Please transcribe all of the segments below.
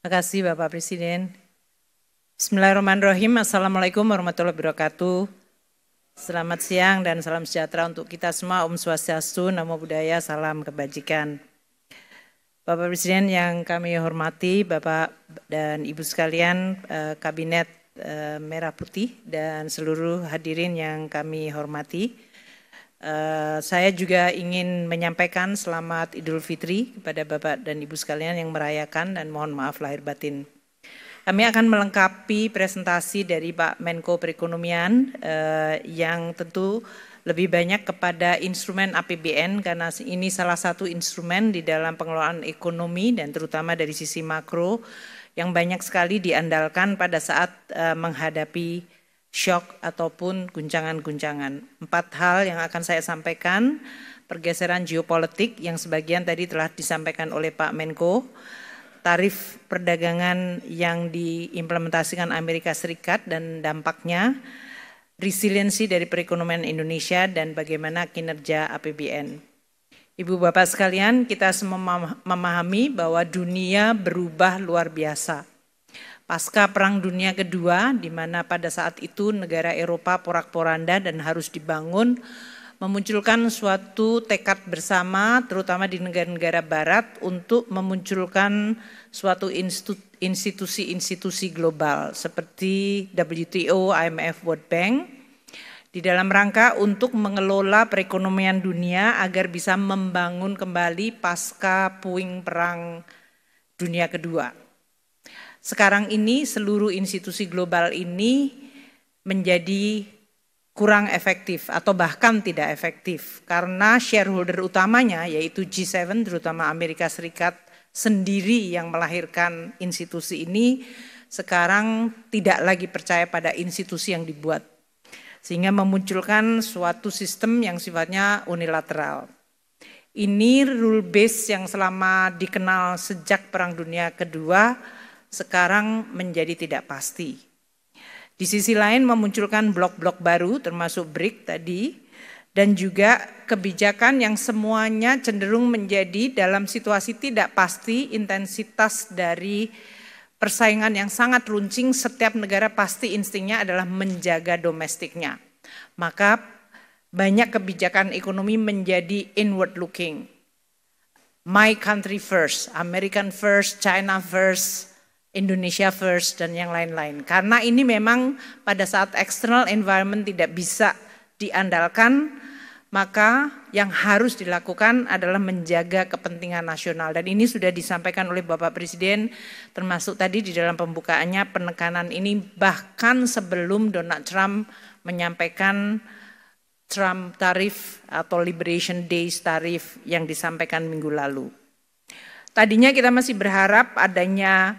Terima kasih Bapak Presiden. Bismillahirrahmanirrahim. Assalamualaikum warahmatullahi wabarakatuh. Selamat siang dan salam sejahtera untuk kita semua. Om Swastiastu, Namo Buddhaya, salam kebajikan. Bapak Presiden yang kami hormati, Bapak dan Ibu sekalian, Kabinet Merah Putih dan seluruh hadirin yang kami hormati. Saya juga ingin menyampaikan selamat Idul Fitri kepada Bapak dan Ibu sekalian yang merayakan dan mohon maaf lahir batin. Kami akan melengkapi presentasi dari Pak Menko Perekonomian yang tentu lebih banyak kepada instrumen APBN karena ini salah satu instrumen di dalam pengelolaan ekonomi dan terutama dari sisi makro yang banyak sekali diandalkan pada saat menghadapi shock ataupun guncangan-guncangan. 4 hal yang akan saya sampaikan, pergeseran geopolitik yang sebagian tadi telah disampaikan oleh Pak Menko, tarif perdagangan yang diimplementasikan Amerika Serikat dan dampaknya, resiliensi dari perekonomian Indonesia dan bagaimana kinerja APBN. Ibu Bapak sekalian, kita semua memahami bahwa dunia berubah luar biasa. Pasca Perang Dunia Kedua, di mana pada saat itu negara Eropa porak-poranda dan harus dibangun, memunculkan suatu tekad bersama, terutama di negara-negara Barat, untuk memunculkan suatu institusi-institusi global seperti WTO, IMF, World Bank, di dalam rangka untuk mengelola perekonomian dunia agar bisa membangun kembali pasca puing Perang Dunia Kedua. Sekarang ini seluruh institusi global ini menjadi kurang efektif atau bahkan tidak efektif karena shareholder utamanya yaitu G7 terutama Amerika Serikat sendiri yang melahirkan institusi ini sekarang tidak lagi percaya pada institusi yang dibuat sehingga memunculkan suatu sistem yang sifatnya unilateral. Ini rule base yang selama dikenal sejak Perang Dunia Kedua sekarang menjadi tidak pasti. Di sisi lain memunculkan blok-blok baru termasuk BRIC tadi dan juga kebijakan yang semuanya cenderung menjadi dalam situasi tidak pasti intensitas dari persaingan yang sangat runcing, setiap negara pasti instingnya adalah menjaga domestiknya. Maka banyak kebijakan ekonomi menjadi inward looking. My country first, American first, China first, Indonesia first dan yang lain-lain. Karena ini memang pada saat external environment tidak bisa diandalkan, maka yang harus dilakukan adalah menjaga kepentingan nasional. Dan ini sudah disampaikan oleh Bapak Presiden, termasuk tadi di dalam pembukaannya penekanan ini bahkan sebelum Donald Trump menyampaikan Trump tarif atau Liberation Days tarif yang disampaikan minggu lalu. Tadinya kita masih berharap adanya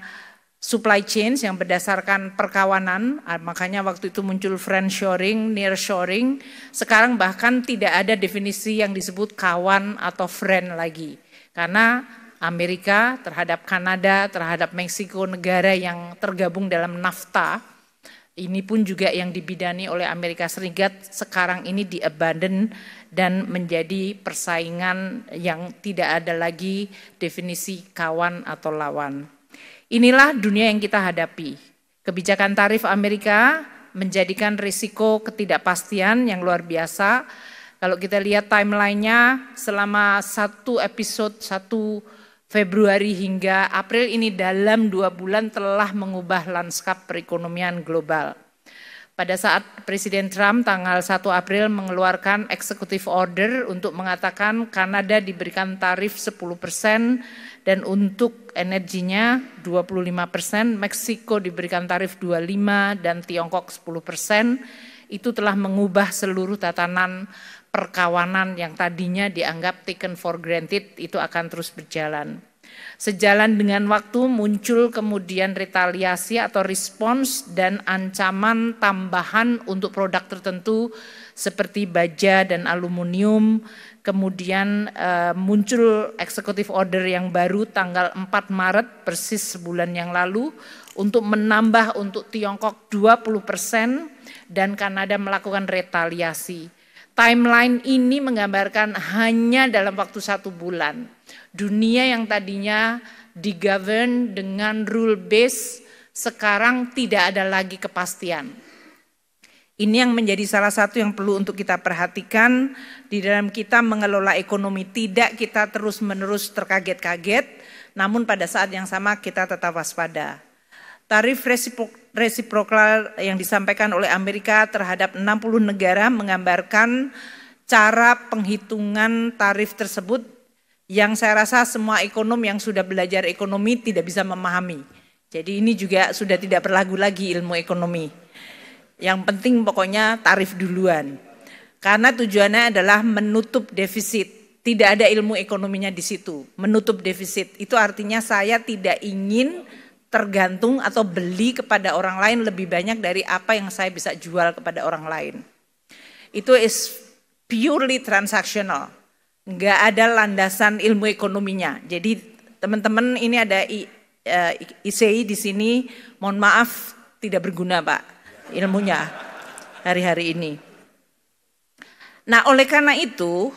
supply chain yang berdasarkan perkawanan, makanya waktu itu muncul friendshoring, nearshoring, sekarang bahkan tidak ada definisi yang disebut kawan atau friend lagi. Karena Amerika terhadap Kanada, terhadap Meksiko, negara yang tergabung dalam NAFTA, ini pun juga yang dibidani oleh Amerika Serikat, sekarang ini di-abandon dan menjadi persaingan yang tidak ada lagi definisi kawan atau lawan. Inilah dunia yang kita hadapi. Kebijakan tarif Amerika menjadikan risiko ketidakpastian yang luar biasa. Kalau kita lihat timelinenya selama satu episode 1 Februari hingga April ini dalam 2 bulan telah mengubah lanskap perekonomian global. Pada saat Presiden Trump tanggal 1 April mengeluarkan executive order untuk mengatakan Kanada diberikan tarif 10% dan untuk energinya 25%, Meksiko diberikan tarif 25% dan Tiongkok 10%, itu telah mengubah seluruh tatanan perkawanan yang tadinya dianggap taken for granted itu akan terus berjalan. Sejalan dengan waktu muncul kemudian retaliasi atau respons dan ancaman tambahan untuk produk tertentu seperti baja dan aluminium. Kemudian muncul executive order yang baru tanggal 4 Maret persis sebulan yang lalu untuk menambah untuk Tiongkok 20% dan Kanada melakukan retaliasi. Timeline ini menggambarkan hanya dalam waktu 1 bulan. Dunia yang tadinya digovern dengan rule base, sekarang tidak ada lagi kepastian. Ini yang menjadi salah satu yang perlu untuk kita perhatikan di dalam kita mengelola ekonomi. Tidak kita terus-menerus terkaget-kaget, namun pada saat yang sama kita tetap waspada. Tarif resiprokal yang disampaikan oleh Amerika terhadap 60 negara menggambarkan cara penghitungan tarif tersebut yang saya rasa semua ekonom yang sudah belajar ekonomi tidak bisa memahami. Jadi ini juga sudah tidak berlagu lagi ilmu ekonomi. Yang penting pokoknya tarif duluan. Karena tujuannya adalah menutup defisit. Tidak ada ilmu ekonominya di situ. Menutup defisit itu artinya saya tidak ingin tergantung atau beli kepada orang lain lebih banyak dari apa yang saya bisa jual kepada orang lain. Itu is purely transactional. Enggak ada landasan ilmu ekonominya. Jadi teman-teman ini ada ICI di sini, mohon maaf tidak berguna Pak ilmunya hari-hari ini. Nah oleh karena itu,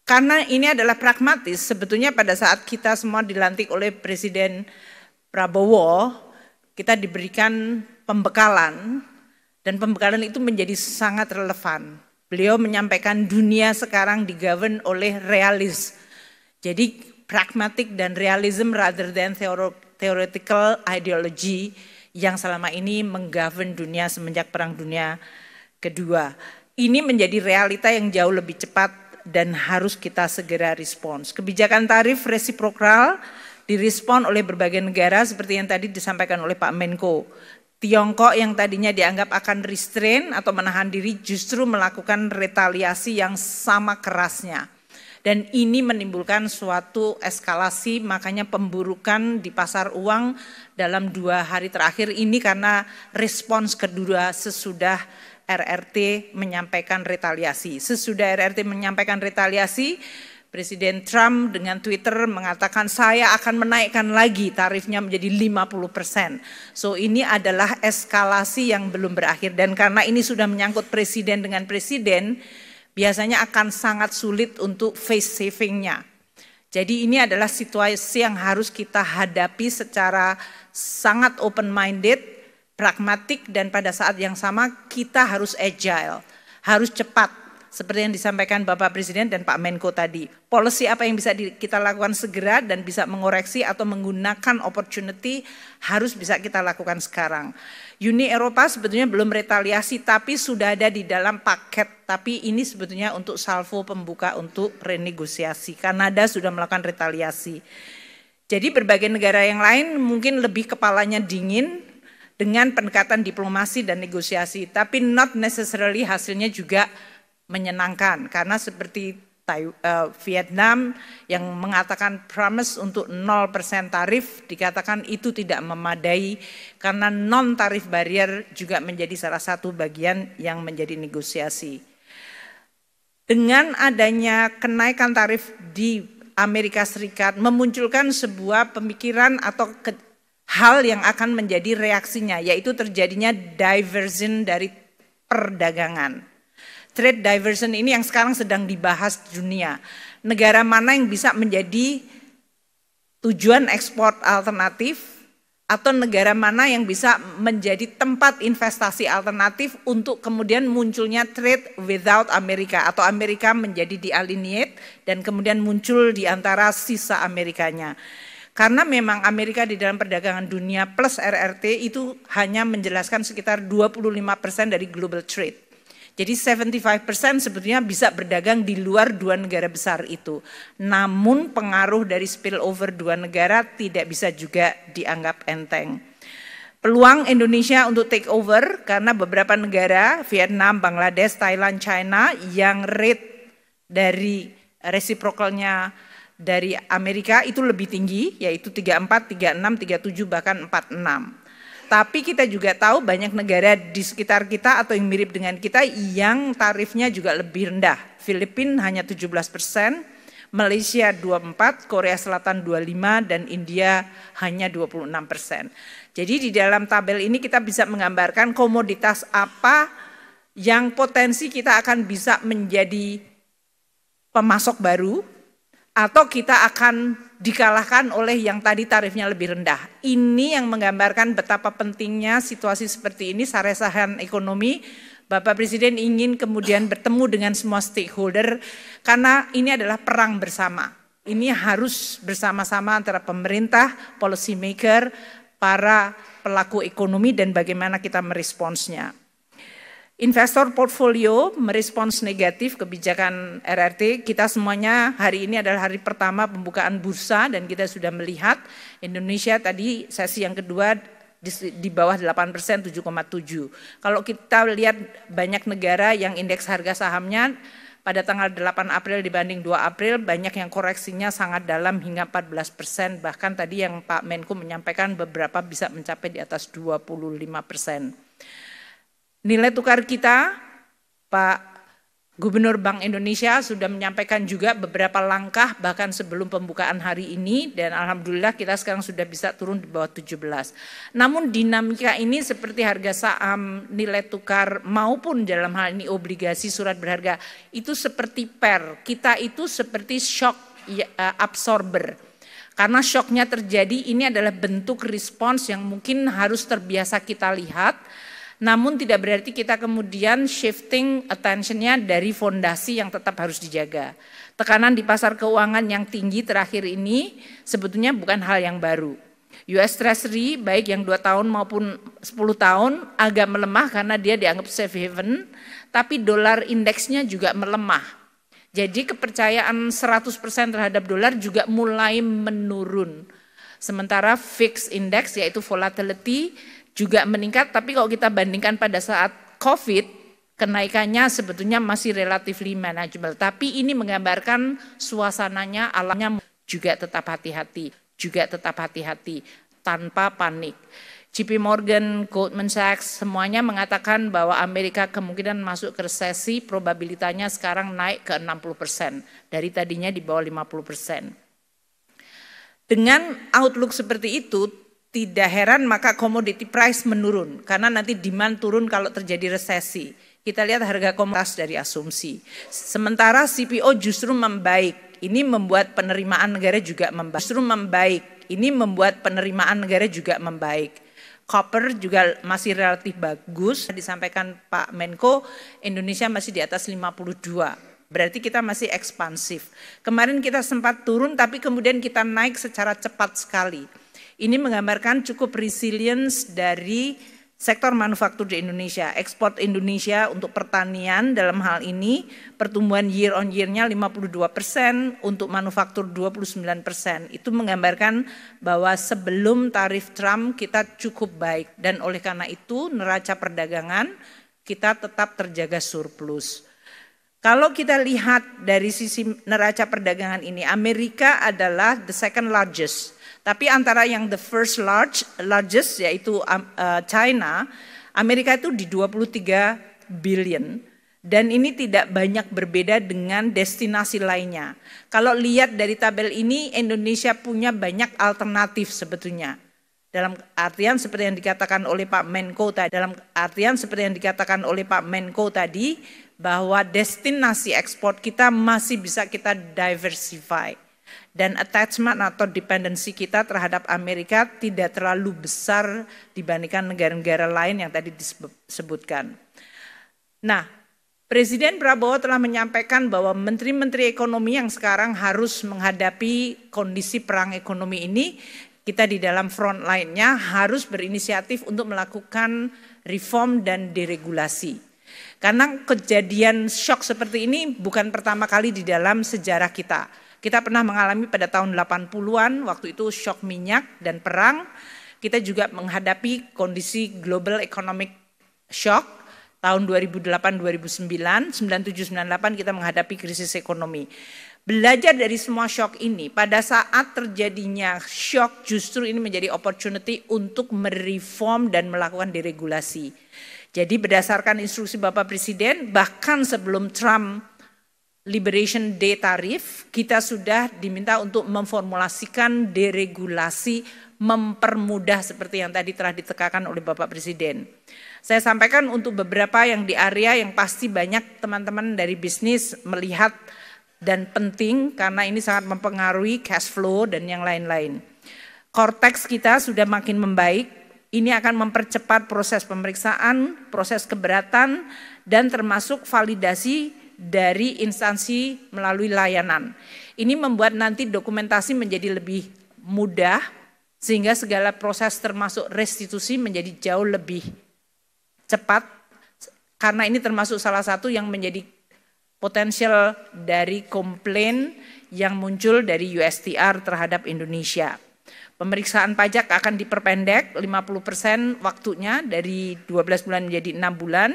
karena ini adalah pragmatis, sebetulnya pada saat kita semua dilantik oleh Presiden Prabowo, kita diberikan pembekalan dan pembekalan itu menjadi sangat relevan. Beliau menyampaikan dunia sekarang digovern oleh realis. Jadi pragmatic dan realism rather than theoretical ideology yang selama ini menggovern dunia semenjak Perang Dunia Kedua. Ini menjadi realita yang jauh lebih cepat dan harus kita segera respons. Kebijakan tarif resiprokal direspon oleh berbagai negara seperti yang tadi disampaikan oleh Pak Menko. Tiongkok yang tadinya dianggap akan restrain atau menahan diri justru melakukan retaliasi yang sama kerasnya. Dan ini menimbulkan suatu eskalasi, makanya pemburukan di pasar uang dalam 2 hari terakhir ini karena respons kedua sesudah RRT menyampaikan retaliasi. Sesudah RRT menyampaikan retaliasi, Presiden Trump dengan Twitter mengatakan saya akan menaikkan lagi tarifnya menjadi 50%. So ini adalah eskalasi yang belum berakhir dan karena ini sudah menyangkut presiden dengan presiden, biasanya akan sangat sulit untuk face savingnya. Jadi ini adalah situasi yang harus kita hadapi secara sangat open-minded, pragmatik dan pada saat yang sama kita harus agile, harus cepat. Seperti yang disampaikan Bapak Presiden dan Pak Menko tadi. Policy apa yang bisa kita lakukan segera dan bisa mengoreksi atau menggunakan opportunity harus bisa kita lakukan sekarang. Uni Eropa sebetulnya belum retaliasi tapi sudah ada di dalam paket. Tapi ini sebetulnya untuk salvo pembuka untuk renegosiasi. Kanada sudah melakukan retaliasi. Jadi berbagai negara yang lain mungkin lebih kepalanya dingin dengan pendekatan diplomasi dan negosiasi. Tapi not necessarily hasilnya juga menyenangkan karena seperti Vietnam yang mengatakan promise untuk 0% tarif dikatakan itu tidak memadai karena non tarif barrier juga menjadi salah satu bagian yang menjadi negosiasi. Dengan adanya kenaikan tarif di Amerika Serikat memunculkan sebuah pemikiran atau hal yang akan menjadi reaksinya yaitu terjadinya diversion dari perdagangan. Trade diversion ini yang sekarang sedang dibahas di dunia. Negara mana yang bisa menjadi tujuan ekspor alternatif atau negara mana yang bisa menjadi tempat investasi alternatif untuk kemudian munculnya trade without Amerika atau Amerika menjadi dialienate dan kemudian muncul di antara sisa Amerikanya. Karena memang Amerika di dalam perdagangan dunia plus RRT itu hanya menjelaskan sekitar 25% dari global trade. Jadi 75% sebetulnya bisa berdagang di luar 2 negara besar itu. Namun pengaruh dari spillover 2 negara tidak bisa juga dianggap enteng. Peluang Indonesia untuk take over karena beberapa negara, Vietnam, Bangladesh, Thailand, China yang rate dari reciprocalnya dari Amerika itu lebih tinggi yaitu 34, 36, 37 bahkan 46. Tapi kita juga tahu banyak negara di sekitar kita atau yang mirip dengan kita yang tarifnya juga lebih rendah. Filipina hanya 17%, Malaysia 24%, Korea Selatan 25%, dan India hanya 26%. Jadi di dalam tabel ini kita bisa menggambarkan komoditas apa yang potensi kita akan bisa menjadi pemasok baru, atau kita akan dikalahkan oleh yang tadi tarifnya lebih rendah. Ini yang menggambarkan betapa pentingnya situasi seperti ini, saresahan ekonomi. Bapak Presiden ingin kemudian bertemu dengan semua stakeholder, karena ini adalah perang bersama. Ini harus bersama-sama antara pemerintah, policy maker, para pelaku ekonomi, dan bagaimana kita meresponsnya. Investor portfolio merespons negatif kebijakan RRT. Kita semuanya hari ini adalah hari pertama pembukaan bursa dan kita sudah melihat Indonesia tadi sesi yang kedua di bawah 8%, 7,7. Kalau kita lihat banyak negara yang indeks harga sahamnya pada tanggal 8 April dibanding 2 April banyak yang koreksinya sangat dalam hingga 14%. Bahkan tadi yang Pak Menko menyampaikan beberapa bisa mencapai di atas 25%. Nilai tukar kita, Pak Gubernur Bank Indonesia sudah menyampaikan juga beberapa langkah bahkan sebelum pembukaan hari ini, dan alhamdulillah kita sekarang sudah bisa turun di bawah 17. Namun dinamika ini seperti harga saham, nilai tukar maupun dalam hal ini obligasi surat berharga itu seperti kita itu seperti shock absorber. Karena shocknya terjadi, ini adalah bentuk respons yang mungkin harus terbiasa kita lihat. Namun tidak berarti kita kemudian shifting attention-nya dari fondasi yang tetap harus dijaga. Tekanan di pasar keuangan yang tinggi terakhir ini sebetulnya bukan hal yang baru. US Treasury baik yang 2 tahun maupun 10 tahun agak melemah karena dia dianggap safe haven, tapi dolar indeksnya juga melemah. Jadi kepercayaan 100% terhadap dolar juga mulai menurun. Sementara fixed index yaitu volatility juga meningkat, tapi kalau kita bandingkan pada saat COVID, kenaikannya sebetulnya masih relatively manageable. Tapi ini menggambarkan suasananya, alamnya juga tetap hati-hati, tanpa panik. JP Morgan, Goldman Sachs, semuanya mengatakan bahwa Amerika kemungkinan masuk ke resesi, probabilitasnya sekarang naik ke 60%, dari tadinya di bawah 50%. Dengan outlook seperti itu, tidak heran maka commodity price menurun, karena nanti demand turun kalau terjadi resesi. Kita lihat harga komoditas dari asumsi. Sementara CPO justru membaik, ini membuat penerimaan negara juga membaik. Copper juga masih relatif bagus, disampaikan Pak Menko, Indonesia masih di atas 52. Berarti kita masih ekspansif. Kemarin kita sempat turun tapi kemudian kita naik secara cepat sekali. Ini menggambarkan cukup resilience dari sektor manufaktur di Indonesia. Ekspor Indonesia untuk pertanian dalam hal ini pertumbuhan year on year-nya 52%, untuk manufaktur 29%. Itu menggambarkan bahwa sebelum tarif Trump kita cukup baik. Dan oleh karena itu neraca perdagangan kita tetap terjaga surplus. Kalau kita lihat dari sisi neraca perdagangan ini, Amerika adalah the second largest. Tapi antara yang the first largest yaitu China, Amerika itu di 23 billion. Dan ini tidak banyak berbeda dengan destinasi lainnya. Kalau lihat dari tabel ini, Indonesia punya banyak alternatif sebetulnya. Dalam artian seperti yang dikatakan oleh Pak Menko tadi, bahwa destinasi ekspor kita masih bisa kita diversify. Dan attachment atau dependensi kita terhadap Amerika tidak terlalu besar dibandingkan negara-negara lain yang tadi disebutkan. Nah, Presiden Prabowo telah menyampaikan bahwa menteri-menteri ekonomi yang sekarang harus menghadapi kondisi perang ekonomi ini, kita di dalam front line-nya harus berinisiatif untuk melakukan reform dan deregulasi. Karena kejadian shock seperti ini bukan pertama kali di dalam sejarah kita. Kita pernah mengalami pada tahun 80-an, waktu itu shock minyak dan perang. Kita juga menghadapi kondisi global economic shock tahun 2008-2009, 97-98 kita menghadapi krisis ekonomi. Belajar dari semua shock ini, pada saat terjadinya shock justru ini menjadi opportunity untuk mereform dan melakukan deregulasi. Jadi berdasarkan instruksi Bapak Presiden, bahkan sebelum Trump Liberation Day tarif, kita sudah diminta untuk memformulasikan deregulasi, mempermudah seperti yang tadi telah ditekankan oleh Bapak Presiden. Saya sampaikan untuk beberapa yang di area yang pasti banyak teman-teman dari bisnis melihat dan penting karena ini sangat mempengaruhi cash flow dan yang lain-lain. Cortex kita sudah makin membaik, ini akan mempercepat proses pemeriksaan, proses keberatan, dan termasuk validasi dari instansi melalui layanan. Ini membuat nanti dokumentasi menjadi lebih mudah, sehingga segala proses termasuk restitusi menjadi jauh lebih cepat, karena ini termasuk salah satu yang menjadi potensial dari komplain yang muncul dari USTR terhadap Indonesia. Pemeriksaan pajak akan diperpendek 50% waktunya dari 12 bulan menjadi 6 bulan.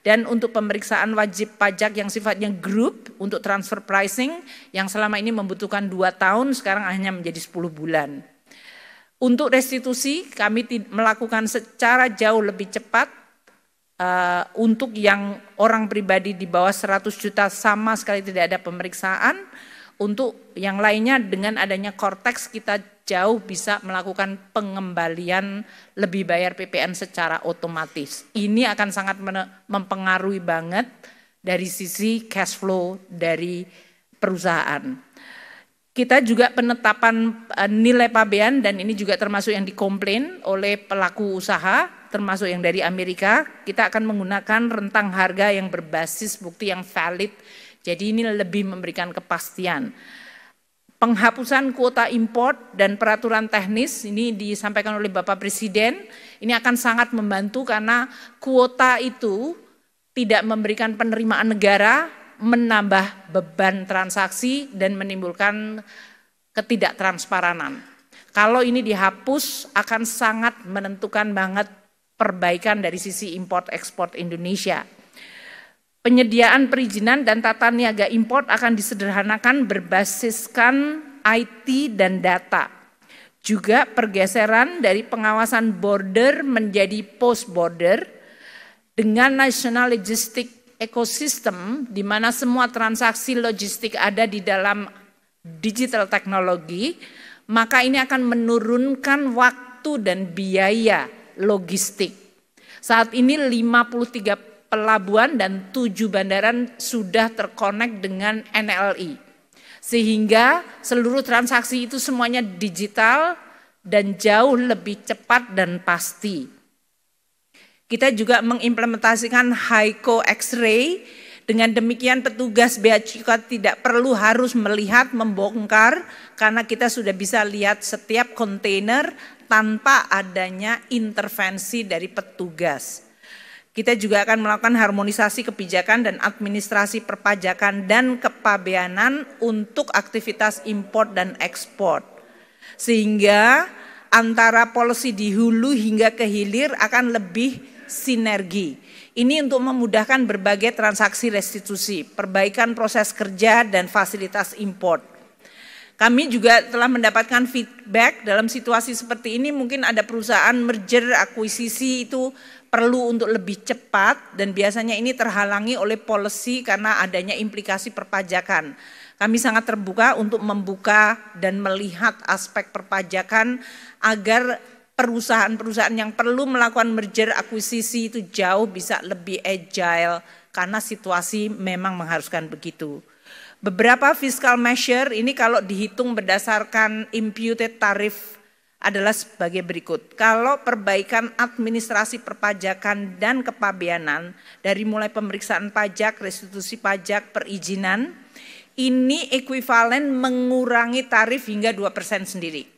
Dan untuk pemeriksaan wajib pajak yang sifatnya grup untuk transfer pricing yang selama ini membutuhkan 2 tahun sekarang hanya menjadi 10 bulan. Untuk restitusi kami melakukan secara jauh lebih cepat. Untuk yang orang pribadi di bawah 100 juta sama sekali tidak ada pemeriksaan. Untuk yang lainnya dengan adanya Cortex kita jauh bisa melakukan pengembalian lebih bayar PPN secara otomatis. Ini akan sangat mempengaruhi banget dari sisi cash flow dari perusahaan. Kita juga penetapan nilai pabean dan ini juga termasuk yang dikomplain oleh pelaku usaha, termasuk yang dari Amerika. Kita akan menggunakan rentang harga yang berbasis bukti yang valid, jadi ini lebih memberikan kepastian. Penghapusan kuota import dan peraturan teknis ini disampaikan oleh Bapak Presiden, ini akan sangat membantu karena kuota itu tidak memberikan penerimaan negara, menambah beban transaksi dan menimbulkan ketidaktransparan. Kalau ini dihapus akan sangat menentukan banget perbaikan dari sisi import ekspor Indonesia. Penyediaan perizinan dan tata niaga import akan disederhanakan berbasiskan IT dan data. Juga pergeseran dari pengawasan border menjadi post border dengan national logistic ekosistem di mana semua transaksi logistik ada di dalam digital teknologi, maka ini akan menurunkan waktu dan biaya logistik. Saat ini 53 pelabuhan dan 7 bandaran sudah terkonek dengan NLI. Sehingga seluruh transaksi itu semuanya digital dan jauh lebih cepat dan pasti. Kita juga mengimplementasikan HICO X-ray, dengan demikian petugas bea cukai tidak perlu harus melihat, membongkar, karena kita sudah bisa lihat setiap kontainer tanpa adanya intervensi dari petugas. Kita juga akan melakukan harmonisasi kebijakan dan administrasi perpajakan dan kepabeanan untuk aktivitas impor dan ekspor. Sehingga antara policy di hulu hingga ke hilir akan lebih sinergi. Ini untuk memudahkan berbagai transaksi restitusi, perbaikan proses kerja dan fasilitas import. Kami juga telah mendapatkan feedback dalam situasi seperti ini mungkin ada perusahaan merger, akuisisi itu perlu untuk lebih cepat dan biasanya ini terhalangi oleh policy karena adanya implikasi perpajakan. Kami sangat terbuka untuk membuka dan melihat aspek perpajakan agar perusahaan-perusahaan yang perlu melakukan merger akuisisi itu jauh bisa lebih agile karena situasi memang mengharuskan begitu. Beberapa fiscal measure ini kalau dihitung berdasarkan imputed tarif adalah sebagai berikut. Kalau perbaikan administrasi perpajakan dan kepabeanan dari mulai pemeriksaan pajak, restitusi pajak, perizinan, ini ekuivalen mengurangi tarif hingga 2% sendiri.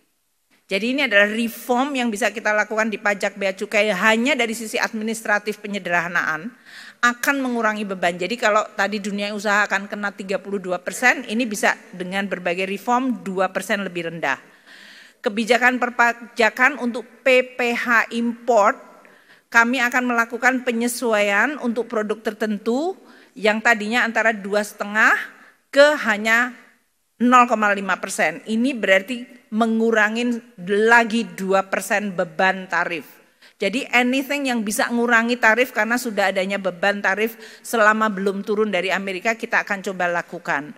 Jadi ini adalah reform yang bisa kita lakukan di pajak bea cukai hanya dari sisi administratif penyederhanaan akan mengurangi beban. Jadi kalau tadi dunia usaha akan kena 32%, ini bisa dengan berbagai reform 2% lebih rendah. Kebijakan perpajakan untuk PPh import, kami akan melakukan penyesuaian untuk produk tertentu yang tadinya antara 2,5 ke hanya 0,5%. Ini berarti mengurangi lagi 2% beban tarif. Jadi anything yang bisa ngurangi tarif karena sudah adanya beban tarif selama belum turun dari Amerika kita akan coba lakukan.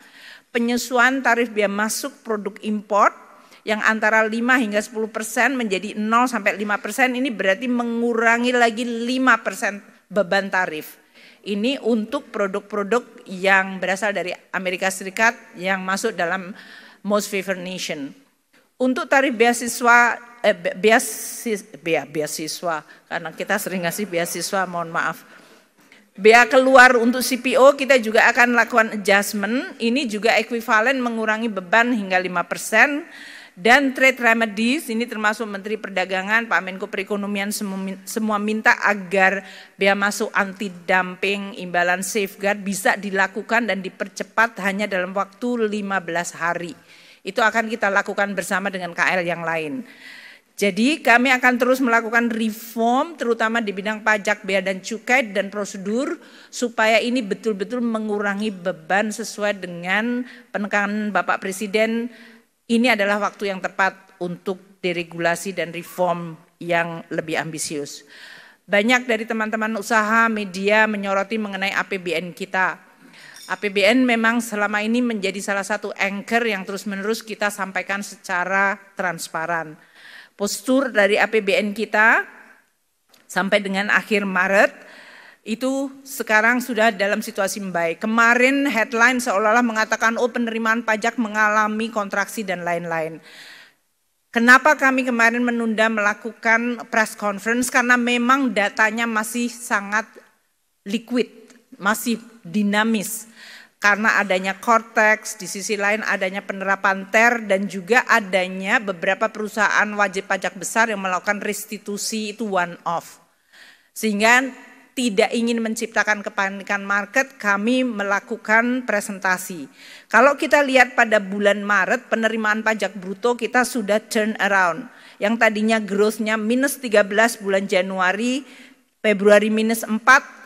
Penyesuaian tarif biaya masuk produk import yang antara 5 hingga 10% menjadi 0 sampai 5% ini berarti mengurangi lagi 5% beban tarif. Ini untuk produk-produk yang berasal dari Amerika Serikat yang masuk dalam Most Favored Nation. Untuk tarif beasiswa karena kita sering ngasih beasiswa, mohon maaf. Bea keluar untuk CPO kita juga akan lakukan adjustment, ini juga ekuivalen mengurangi beban hingga 5%. Dan trade remedies, ini termasuk Menteri Perdagangan, Pak Menko Perekonomian semua minta agar bea masuk anti dumping, imbalan safeguard bisa dilakukan dan dipercepat hanya dalam waktu 15 hari. Itu akan kita lakukan bersama dengan KL yang lain. Jadi kami akan terus melakukan reform terutama di bidang pajak, bea dan cukai dan prosedur supaya ini betul-betul mengurangi beban sesuai dengan penekanan Bapak Presiden. Ini adalah waktu yang tepat untuk deregulasi dan reform yang lebih ambisius. Banyak dari teman-teman usaha media menyoroti mengenai APBN kita. APBN memang selama ini menjadi salah satu anchor yang terus-menerus kita sampaikan secara transparan. Postur dari APBN kita sampai dengan akhir Maret itu sekarang sudah dalam situasi membaik. Kemarin headline seolah-olah mengatakan penerimaan pajak mengalami kontraksi dan lain-lain. Kenapa kami kemarin menunda melakukan press conference? Karena memang datanya masih sangat liquid, masih dinamis. Karena adanya Cortex, di sisi lain adanya penerapan TER dan juga adanya beberapa perusahaan wajib pajak besar yang melakukan restitusi itu one off. Sehingga tidak ingin menciptakan kepanikan market, kami melakukan presentasi. Kalau kita lihat pada bulan Maret, penerimaan pajak bruto kita sudah turn around. Yang tadinya growth-nya minus 13 bulan Januari, Februari minus 4,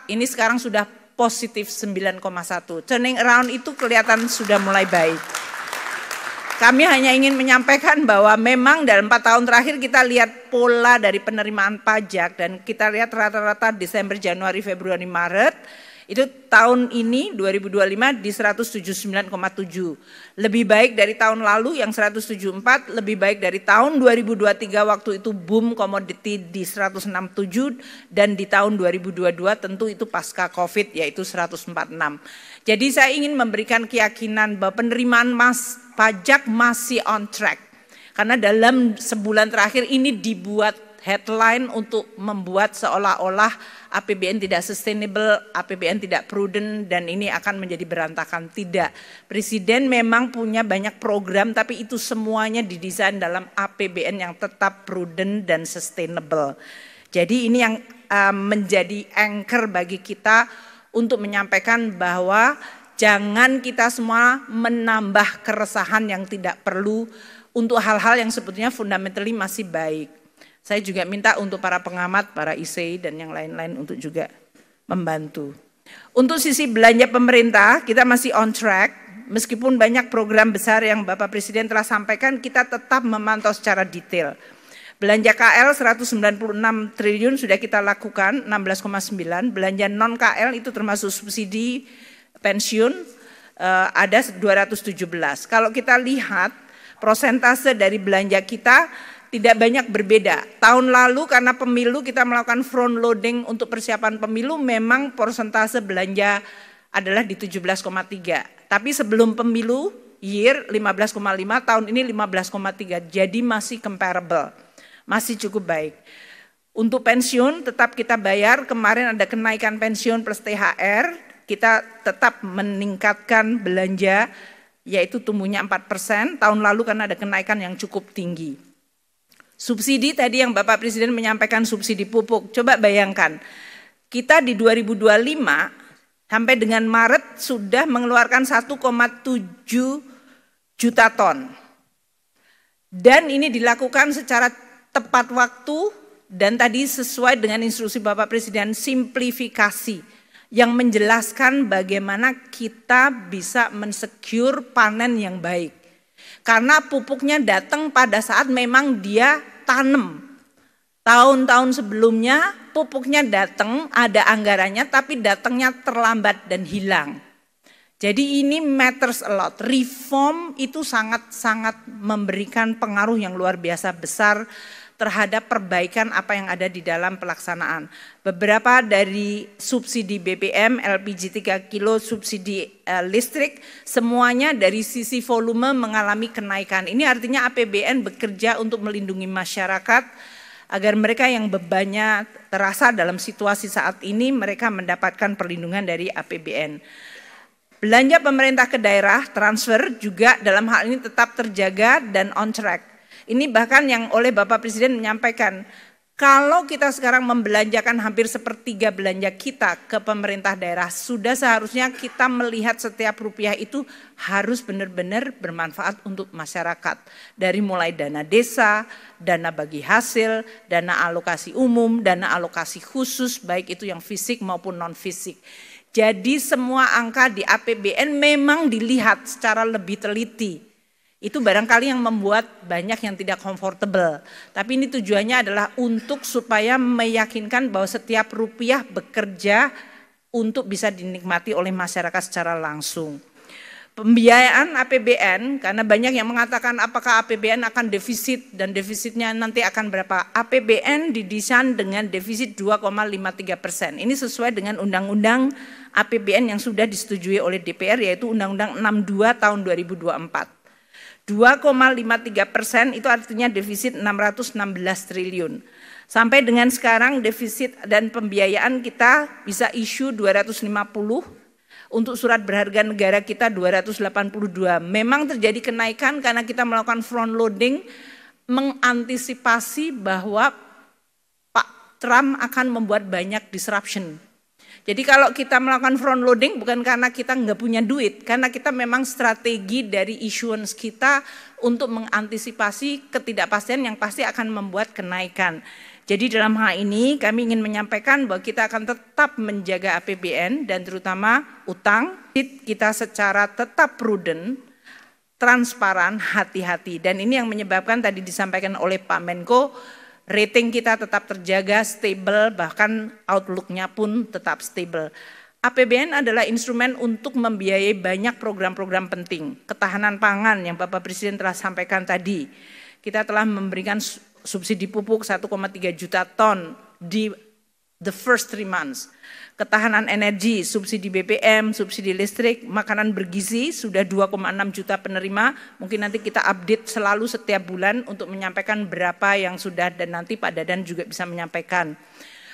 ini sekarang sudah positif 9,1. Turning around itu kelihatan sudah mulai baik. Kami hanya ingin menyampaikan bahwa memang dalam 4 tahun terakhir kita lihat pola dari penerimaan pajak dan kita lihat rata-rata Desember, Januari, Februari, Maret itu tahun ini 2025 di 179,7. Lebih baik dari tahun lalu yang 174, lebih baik dari tahun 2023 waktu itu boom komoditi di 167 dan di tahun 2022 tentu itu pasca Covid yaitu 146. Jadi saya ingin memberikan keyakinan bahwa penerimaan pajak masih on track. Karena dalam sebulan terakhir ini dibuat headline untuk membuat seolah-olah APBN tidak sustainable, APBN tidak prudent dan ini akan menjadi berantakan. Tidak, Presiden memang punya banyak program tapi itu semuanya didesain dalam APBN yang tetap prudent dan sustainable. Jadi ini yang menjadi anchor bagi kita untuk menyampaikan bahwa jangan kita semua menambah keresahan yang tidak perlu untuk hal-hal yang sebetulnya fundamentally masih baik. Saya juga minta untuk para pengamat, para IC dan yang lain-lain untuk juga membantu. Untuk sisi belanja pemerintah, kita masih on track. Meskipun banyak program besar yang Bapak Presiden telah sampaikan, kita tetap memantau secara detail. Belanja KL 196 triliun sudah kita lakukan, 16,9. Belanja non-KL itu termasuk subsidi pensiun, ada 217. Kalau kita lihat, prosentase dari belanja kita tidak banyak berbeda. Tahun lalu karena pemilu kita melakukan front loading untuk persiapan pemilu memang persentase belanja adalah di 17,3. Tapi sebelum pemilu year 15,5, tahun ini 15,3. Jadi masih comparable. Masih cukup baik. Untuk pensiun tetap kita bayar, kemarin ada kenaikan pensiun plus THR, kita tetap meningkatkan belanja yaitu tumbuhnya 4%, tahun lalu karena ada kenaikan yang cukup tinggi. Subsidi tadi yang Bapak Presiden menyampaikan subsidi pupuk, coba bayangkan, kita di 2025 sampai dengan Maret sudah mengeluarkan 1,7 juta ton. Dan ini dilakukan secara tepat waktu dan tadi sesuai dengan instruksi Bapak Presiden simplifikasi yang menjelaskan bagaimana kita bisa mensecure panen yang baik. Karena pupuknya datang pada saat memang dia tanam. Tahun-tahun sebelumnya pupuknya datang, ada anggarannya, tapi datangnya terlambat dan hilang. Jadi ini matters a lot. Reform itu sangat-sangat memberikan pengaruh yang luar biasa besar terhadap perbaikan apa yang ada di dalam pelaksanaan. Beberapa dari subsidi BBM, LPG 3 kilo, subsidi listrik, semuanya dari sisi volume mengalami kenaikan. Ini artinya APBN bekerja untuk melindungi masyarakat agar mereka yang bebannya terasa dalam situasi saat ini, mereka mendapatkan perlindungan dari APBN. Belanja pemerintah ke daerah, transfer juga dalam hal ini tetap terjaga dan on track. Ini bahkan yang oleh Bapak Presiden menyampaikan, kalau kita sekarang membelanjakan hampir sepertiga belanja kita ke pemerintah daerah, sudah seharusnya kita melihat setiap rupiah itu harus benar-benar bermanfaat untuk masyarakat. Dari mulai dana desa, dana bagi hasil, dana alokasi umum, dana alokasi khusus, baik itu yang fisik maupun non-fisik. Jadi semua angka di APBN memang dilihat secara lebih teliti. Itu barangkali yang membuat banyak yang tidak comfortable. Tapi ini tujuannya adalah untuk supaya meyakinkan bahwa setiap rupiah bekerja untuk bisa dinikmati oleh masyarakat secara langsung. Pembiayaan APBN, karena banyak yang mengatakan apakah APBN akan defisit dan defisitnya nanti akan berapa. APBN didesain dengan defisit 2,53%. Ini sesuai dengan undang-undang APBN yang sudah disetujui oleh DPR, yaitu Undang-Undang 62 tahun 2024. 2,53% itu artinya defisit 616 triliun. Sampai dengan sekarang defisit dan pembiayaan kita bisa isu 250, untuk surat berharga negara kita 282. Memang terjadi kenaikan karena kita melakukan front loading, mengantisipasi bahwa Pak Trump akan membuat banyak disruption. Jadi kalau kita melakukan front loading bukan karena kita nggak punya duit, karena kita memang strategi dari issuance kita untuk mengantisipasi ketidakpastian yang pasti akan membuat kenaikan. Jadi dalam hal ini kami ingin menyampaikan bahwa kita akan tetap menjaga APBN dan terutama utang kita secara tetap prudent, transparan, hati-hati. Dan ini yang menyebabkan tadi disampaikan oleh Pak Menko, rating kita tetap terjaga, stable, bahkan outlook-nya pun tetap stable. APBN adalah instrumen untuk membiayai banyak program-program penting. Ketahanan pangan yang Bapak Presiden telah sampaikan tadi. Kita telah memberikan subsidi pupuk 1,3 juta ton di the first 3 months. Ketahanan energi, subsidi BBM, subsidi listrik, makanan bergizi sudah 2,6 juta penerima. Mungkin nanti kita update selalu setiap bulan untuk menyampaikan berapa yang sudah dan nanti Pak Dadan juga bisa menyampaikan.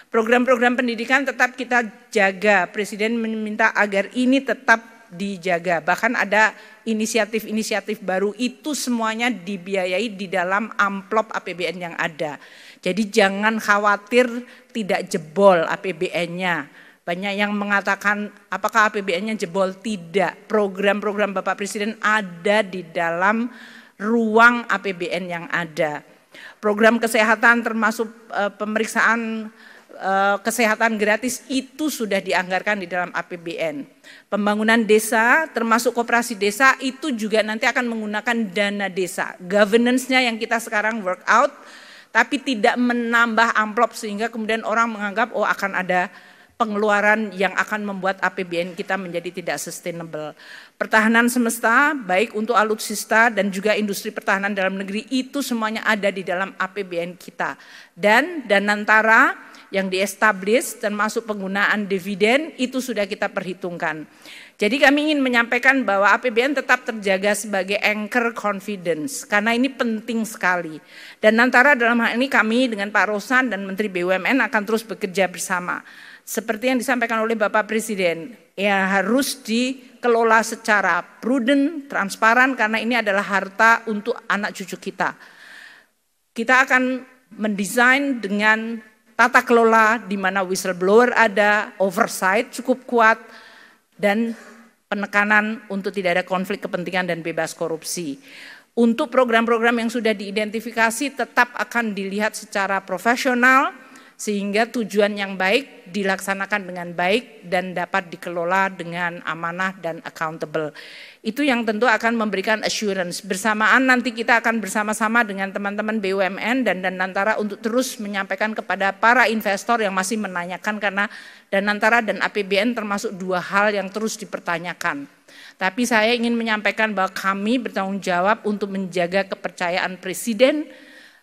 Program-program pendidikan tetap kita jaga. Presiden meminta agar ini tetap dijaga. Bahkan ada inisiatif-inisiatif baru, itu semuanya dibiayai di dalam amplop APBN yang ada. Jadi jangan khawatir tidak jebol APBN-nya. Banyak yang mengatakan apakah APBN-nya jebol? Tidak. Program-program Bapak Presiden ada di dalam ruang APBN yang ada. Program kesehatan termasuk pemeriksaan kesehatan gratis itu sudah dianggarkan di dalam APBN. Pembangunan desa termasuk koperasi desa itu juga nanti akan menggunakan dana desa. Governance-nya yang kita sekarang work out, tapi tidak menambah amplop sehingga kemudian orang menganggap oh akan ada pengeluaran yang akan membuat APBN kita menjadi tidak sustainable. Pertahanan semesta baik untuk alutsista dan juga industri pertahanan dalam negeri itu semuanya ada di dalam APBN kita. Dan Danantara yang di-establish termasuk penggunaan dividen itu sudah kita perhitungkan. Jadi kami ingin menyampaikan bahwa APBN tetap terjaga sebagai anchor confidence karena ini penting sekali. Dan antara dalam hal ini kami dengan Pak Rosan dan Menteri BUMN akan terus bekerja bersama. Seperti yang disampaikan oleh Bapak Presiden, ya harus dikelola secara prudent, transparan karena ini adalah harta untuk anak cucu kita. Kita akan mendesain dengan tata kelola di mana whistleblower ada, oversight cukup kuat, dan penekanan untuk tidak ada konflik kepentingan dan bebas korupsi. Untuk program-program yang sudah diidentifikasi tetap akan dilihat secara profesional, sehingga tujuan yang baik dilaksanakan dengan baik dan dapat dikelola dengan amanah dan accountable. Itu yang tentu akan memberikan assurance. Bersamaan nanti kita akan bersama-sama dengan teman-teman BUMN dan Danantara untuk terus menyampaikan kepada para investor yang masih menanyakan, karena Danantara dan APBN termasuk dua hal yang terus dipertanyakan. Tapi saya ingin menyampaikan bahwa kami bertanggung jawab untuk menjaga kepercayaan Presiden,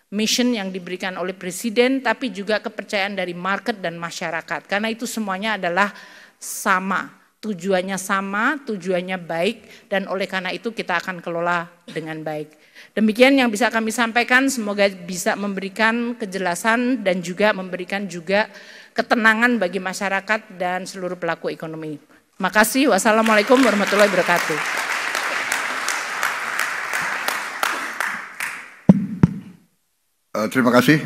mission yang diberikan oleh Presiden, tapi juga kepercayaan dari market dan masyarakat. Karena itu semuanya adalah sama, tujuannya baik, dan oleh karena itu kita akan kelola dengan baik. Demikian yang bisa kami sampaikan, semoga bisa memberikan kejelasan dan juga memberikan juga ketenangan bagi masyarakat dan seluruh pelaku ekonomi. Terima kasih. Wassalamualaikum warahmatullahi wabarakatuh. Terima kasih.